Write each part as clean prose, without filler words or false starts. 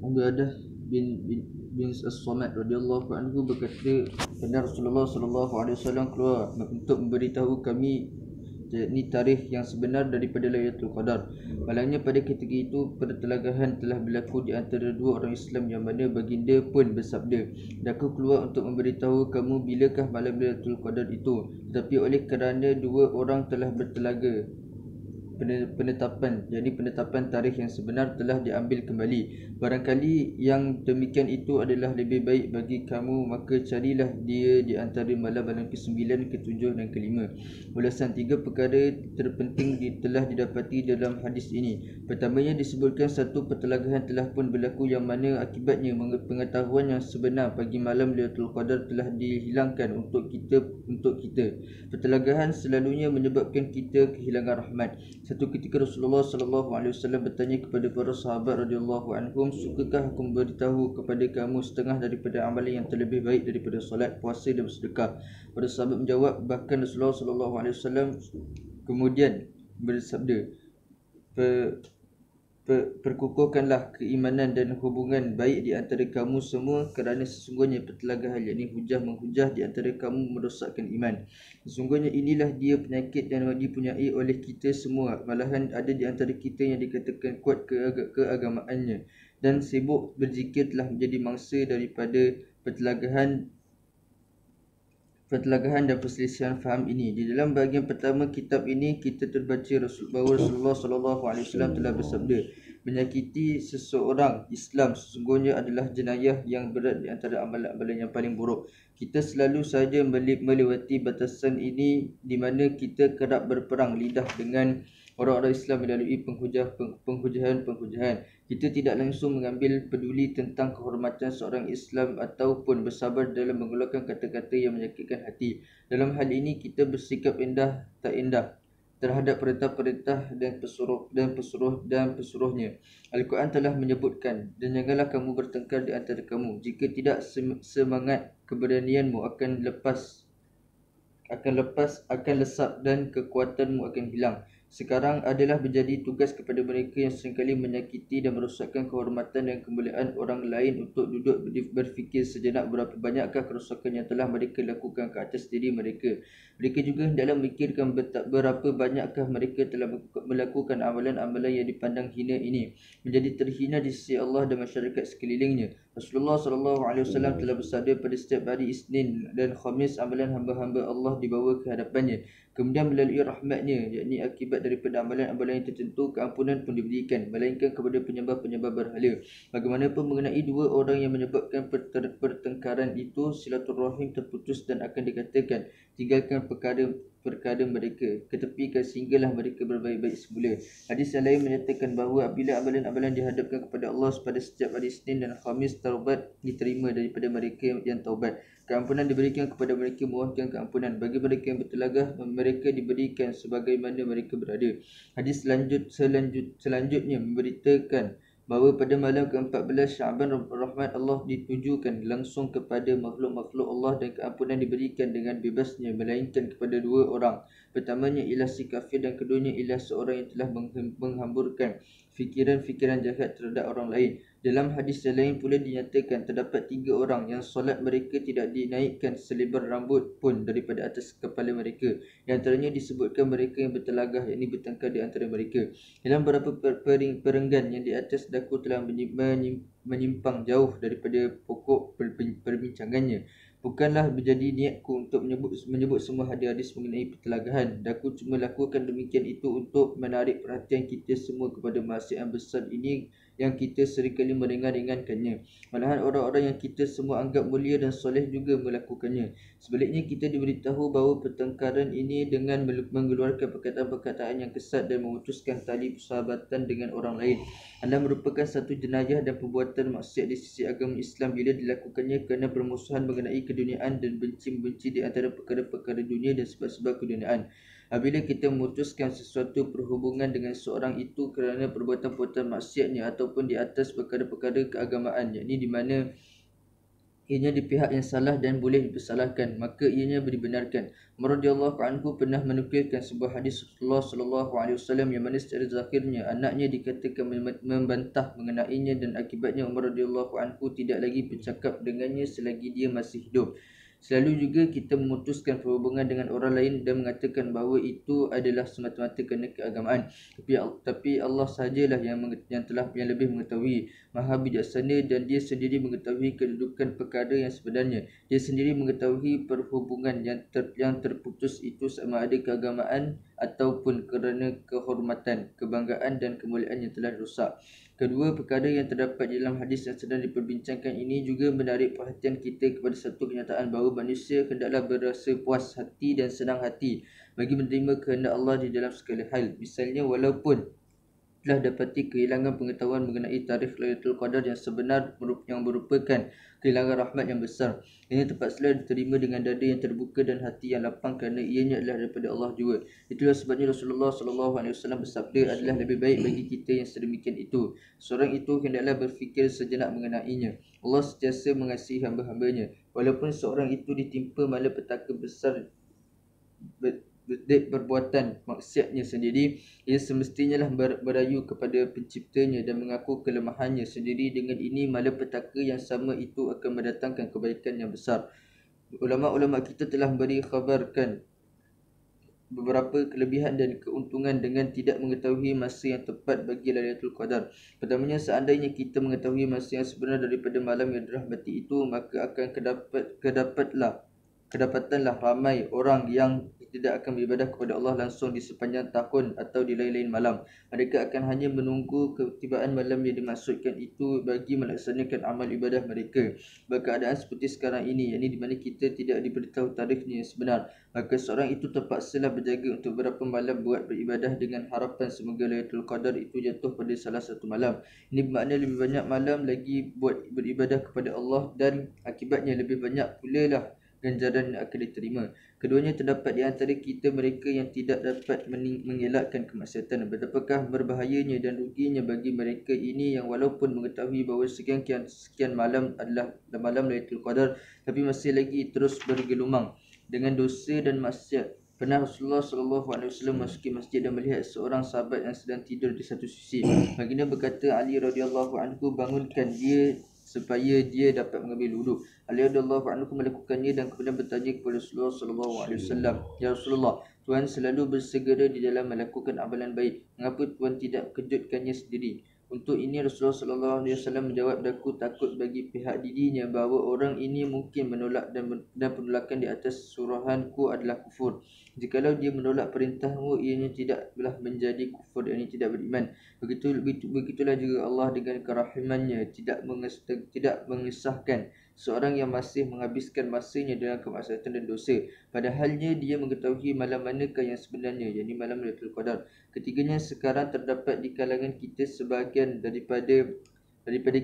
Ubadah bin As-Samit radhiyallahu anhu berkata, benar Rasulullah sallallahu alaihi wasallam keluar untuk memberitahu kami yakni tarikh yang sebenar daripada Lailatul Qadar. Malangnya pada ketika itu pertelagahan telah berlaku di antara dua orang Islam yang mana baginda pun bersabda, "Aku keluar untuk memberitahu kamu bilakah malam Lailatul Qadar itu." Tetapi oleh kerana dua orang telah bertelaga, penetapan tarikh yang sebenar telah diambil kembali. Barangkali yang demikian itu adalah lebih baik bagi kamu, maka carilah dia di antara malam-malam ke-9, ke-7 dan ke-5. Ulasan tiga perkara terpenting telah didapati dalam hadis ini. Pertamanya disebutkan satu pertelagahan telah pun berlaku yang mana akibatnya pengetahuan yang sebenar pagi malam Lailatul Qadar telah dihilangkan untuk kita. Pertelagahan selalunya menyebabkan kita kehilangan rahmat. Satu ketika Rasulullah sallallahu alaihi wasallam bertanya kepada para sahabat radhiyallahu anhum, "Sukakah aku memberitahu kepada kamu setengah daripada amalan yang terlebih baik daripada solat, puasa dan sedekah?" Para sahabat menjawab, bahkan Rasulullah sallallahu alaihi wasallam kemudian bersabda, "Perkukuhkanlah keimanan dan hubungan baik di antara kamu semua, kerana sesungguhnya pertelagahan yakni hujah menghujah di antara kamu merosakkan iman. Sesungguhnya inilah dia penyakit yang dipunyai oleh kita semua. Malahan ada di antara kita yang dikatakan kuat keagamaannya dan sibuk berzikir telah menjadi mangsa daripada pertelagahan dan perselisihan faham ini." Di dalam bahagian pertama kitab ini kita terbaca bahawa Rasulullah sallallahu alaihi wasallam telah bersabda, "Menyakiti seseorang Islam sesungguhnya adalah jenayah yang berat di antara amalan-amalan yang paling buruk." Kita selalu saja melewati batasan ini di mana kita kerap berperang lidah dengan orang-orang Islam melalui penghujahan. Kita tidak langsung mengambil peduli tentang kehormatan seorang Islam ataupun bersabar dalam mengeluarkan kata-kata yang menyakitkan hati. Dalam hal ini kita bersikap indah tak indah terhadap perintah-perintah dan pesuruhnya. Al-Quran telah menyebutkan, "Dan janganlah kamu bertengkar di antara kamu. Jika tidak, semangat keberanianmu akan lesap dan kekuatanmu akan hilang." Sekarang adalah menjadi tugas kepada mereka yang seringkali menyakiti dan merosakkan kehormatan dan kemuliaan orang lain untuk duduk berfikir sejenak berapa banyakkah kerosakan yang telah mereka lakukan ke atas diri mereka. Mereka juga hendaklah memikirkan berapa banyakkah mereka telah melakukan amalan-amalan yang dipandang hina ini menjadi terhina di sisi Allah dan masyarakat sekelilingnya. Rasulullah SAW telah bersabda, pada setiap hari Isnin dan Khamis amalan hamba-hamba Allah dibawa ke hadapannya. Kemudian melalui rahmatnya, yakni akibat daripada amalan-amalan yang tertentu, keampunan pun diberikan, melainkan kepada penyembah-penyembah berhala. Bagaimanapun mengenai dua orang yang menyebabkan pertengkaran itu, silaturahim terputus dan akan dikatakan, tinggalkan perkara mereka, ketepikan sehinggalah mereka berbaik-baik semula. Hadis yang lain menyatakan bahawa apabila amalan-amalan dihadapkan kepada Allah pada setiap hari Isnin dan Khamis, taubat diterima daripada mereka yang taubat. Keampunan diberikan kepada mereka mewahkan keampunan. Bagi mereka yang bertelagah, mereka diberikan sebagaimana mereka berada. Hadis selanjutnya memberitakan bahawa pada malam ke-14 Syaban, rahmat Allah ditujukan langsung kepada makhluk-makhluk Allah dan keampunan diberikan dengan bebasnya, melainkan kepada dua orang. Pertamanya ialah si kafir dan keduanya ialah seorang yang telah menghamburkan fikiran-fikiran jahat terhadap orang lain. Dalam hadis yang lain pula dinyatakan terdapat tiga orang yang solat mereka tidak dinaikkan selebar rambut pun daripada atas kepala mereka. Di antaranya disebutkan mereka yang bertelagah, yakni bertengkar di antara mereka. Dalam beberapa perenggan yang di atas, daku telah menyimpang jauh daripada pokok perbincangannya. Bukanlah menjadi niatku untuk menyebut semua hadis-hadis mengenai pertelagahan. Daku cuma lakukan demikian itu untuk menarik perhatian kita semua kepada maksiat yang besar ini yang kita seringkali meringan-ringankannya. Malahan orang-orang yang kita semua anggap mulia dan soleh juga melakukannya. Sebaliknya, kita diberitahu bahawa pertengkaran ini dengan mengeluarkan perkataan-perkataan yang kesat dan memutuskan tali persahabatan dengan orang lain adalah merupakan satu jenayah dan perbuatan maksiat di sisi agama Islam bila dilakukannya kerana permusuhan mengenai keduniaan dan benci-membenci di antara perkara-perkara dunia dan sebab-sebab keduniaan. Apabila kita memutuskan sesuatu perhubungan dengan seorang itu kerana perbuatan-perbuatan maksiatnya ataupun di atas perkara-perkara keagamaan, yakni di mana ianya di pihak yang salah dan boleh dipersalahkan, maka ianya dibenarkan. Umar radhiyallahu anhu pernah menukilkan sebuah hadis Rasulullah sallallahu alaihi wasallam yang mana secara zahirnya anaknya dikatakan membantah mengenainya, dan akibatnya Umar radhiyallahu anhu tidak lagi bercakap dengannya selagi dia masih hidup. Selalu juga kita memutuskan perhubungan dengan orang lain dan mengatakan bahawa itu adalah semata-mata kerana keagamaan. Tapi Allah sahajalah yang lebih mengetahui, Maha bijaksana, dan dia sendiri mengetahui kedudukan perkara yang sebenarnya. Dia sendiri mengetahui perhubungan yang terputus itu sama ada keagamaan ataupun kerana kehormatan, kebanggaan dan kemuliaan yang telah rusak. Kedua perkara yang terdapat dalam hadis yang sedang diperbincangkan ini juga menarik perhatian kita kepada satu kenyataan bahawa manusia hendaklah berasa puas hati dan senang hati bagi menerima kehendak Allah di dalam segala hal. Misalnya, walaupun telah dapati kehilangan pengetahuan mengenai tarikh Lailatul Qadar yang sebenar yang merupakan kehilangan rahmat yang besar. Ini terpaksa diterima dengan dada yang terbuka dan hati yang lapang kerana ianya adalah daripada Allah juga. Itulah sebabnya Rasulullah SAW bersabda, adalah lebih baik bagi kita yang sedemikian itu. Seorang itu hendaklah berfikir sejenak mengenainya. Allah sentiasa mengasihi hamba-hambanya. Walaupun seorang itu ditimpa malapetaka besar perbuatan maksiatnya sendiri, ia semestinya lah merayu kepada penciptanya dan mengaku kelemahannya sendiri. Dengan ini malapetaka yang sama itu akan mendatangkan kebaikan yang besar. Ulama-ulama kita telah beri khabarkan beberapa kelebihan dan keuntungan dengan tidak mengetahui masa yang tepat bagi Lailatul Qadar. Pertamanya, seandainya kita mengetahui masa yang sebenar daripada malam yang dirahmati itu, maka akan kedapatanlah ramai orang yang tidak akan beribadah kepada Allah langsung di sepanjang tahun atau di lain-lain malam. Mereka akan hanya menunggu ketibaan malam yang dimaksudkan itu bagi melaksanakan amal ibadah mereka. Berkeadaan seperti sekarang ini, yakni di mana kita tidak diberitahu tarikhnya yang sebenar, maka seorang itu terpaksalah berjaga untuk beberapa malam buat beribadah dengan harapan semoga Lailatul Qadar itu jatuh pada salah satu malam. Ini bermakna lebih banyak malam lagi buat beribadah kepada Allah, dan akibatnya lebih banyak pula lah ganjaran yang akan diterima. Keduanya terdapat di antara kita mereka yang tidak dapat mengelakkan kemaksiatan. Betapakah berbahayanya dan ruginya bagi mereka ini yang walaupun mengetahui bahawa sekian malam adalah malam Lailatul Qadar, tapi masih lagi terus bergelumang dengan dosa dan maksiat. Pernah Rasulullah SAW masuki masjid dan melihat seorang sahabat yang sedang tidur di satu sisi. Baginda berkata, Ali radhiyallahu anhu, bangunkan dia supaya dia dapat mengambil wuduk. Ali radhiyallahu anhu melakukannya dan kemudian bertanya kepada Rasulullah SAW, Ya Rasulullah, Tuhan selalu bersegera di dalam melakukan amalan baik. Mengapa Tuhan tidak kejutkannya sendiri? Untuk ini Rasulullah SAW menjawab, aku takut bagi pihak dirinya bahawa orang ini mungkin menolak dan penolakan di atas suruhanku adalah kufur. Jikalau dia menolak perintahmu, ianya tidaklah menjadi kufur, ianya tidak beriman. Begitulah juga Allah dengan kerahimannya tidak mengesahkan seorang yang masih menghabiskan masanya dengan kemaksiatan dan dosa, padahalnya dia mengetahui malam manakah yang sebenarnya, yakni malam Lailatul Qadar. Ketiganya sekarang terdapat di kalangan kita sebahagian daripada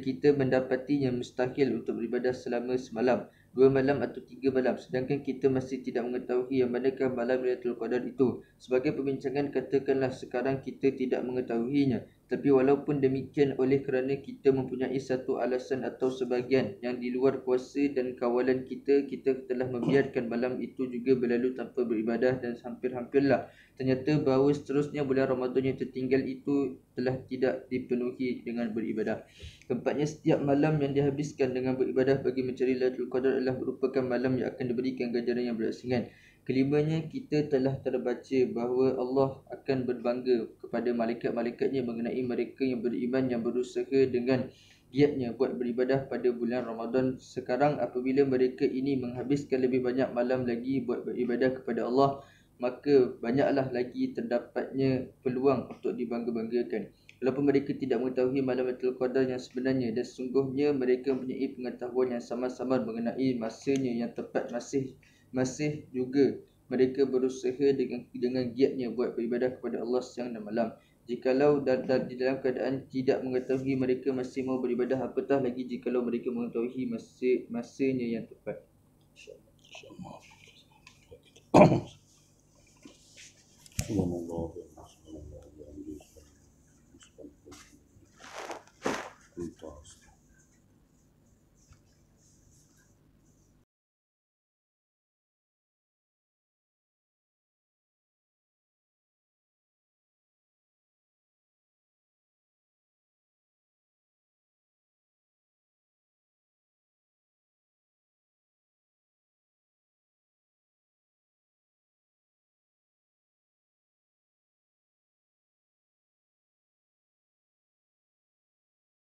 kita mendapatinya mustahil untuk beribadah selama semalam, 2 malam atau 3 malam, sedangkan kita masih tidak mengetahui yang manakah malam Lailatul Qadar itu. Sebagai perbincangan, katakanlah sekarang kita tidak mengetahuinya, tapi walaupun demikian, oleh kerana kita mempunyai satu alasan atau sebahagian yang di luar kuasa dan kawalan kita telah membiarkan malam itu juga berlalu tanpa beribadah, dan hampir-hampirlah ternyata bahawa seterusnya bulan Ramadan yang tertinggal itu telah tidak dipenuhi dengan beribadah. Keempatnya, setiap malam yang dihabiskan dengan beribadah bagi mencari Lailatul Qadar adalah merupakan malam yang akan diberikan ganjaran yang berasingan. Kelimanya, kita telah terbaca bahawa Allah akan berbangga kepada malaikat-malaikatnya mengenai mereka yang beriman yang berusaha dengan giatnya buat beribadah pada bulan Ramadan sekarang. Apabila mereka ini menghabiskan lebih banyak malam lagi buat beribadah kepada Allah, maka banyaklah lagi terdapatnya peluang untuk dibangga-banggakan. Walaupun mereka tidak mengetahui malam Lailatul Qadar yang sebenarnya, dan sesungguhnya mereka mempunyai pengetahuan yang sama-sama mengenai masanya yang tepat, masih juga mereka berusaha dengan giatnya buat beribadah kepada Allah siang dan malam. Jikalau di dalam keadaan tidak mengetahui, mereka masih mau beribadah, apatah lagi jikalau mereka mengetahui masanya yang tepat. InsyaAllah.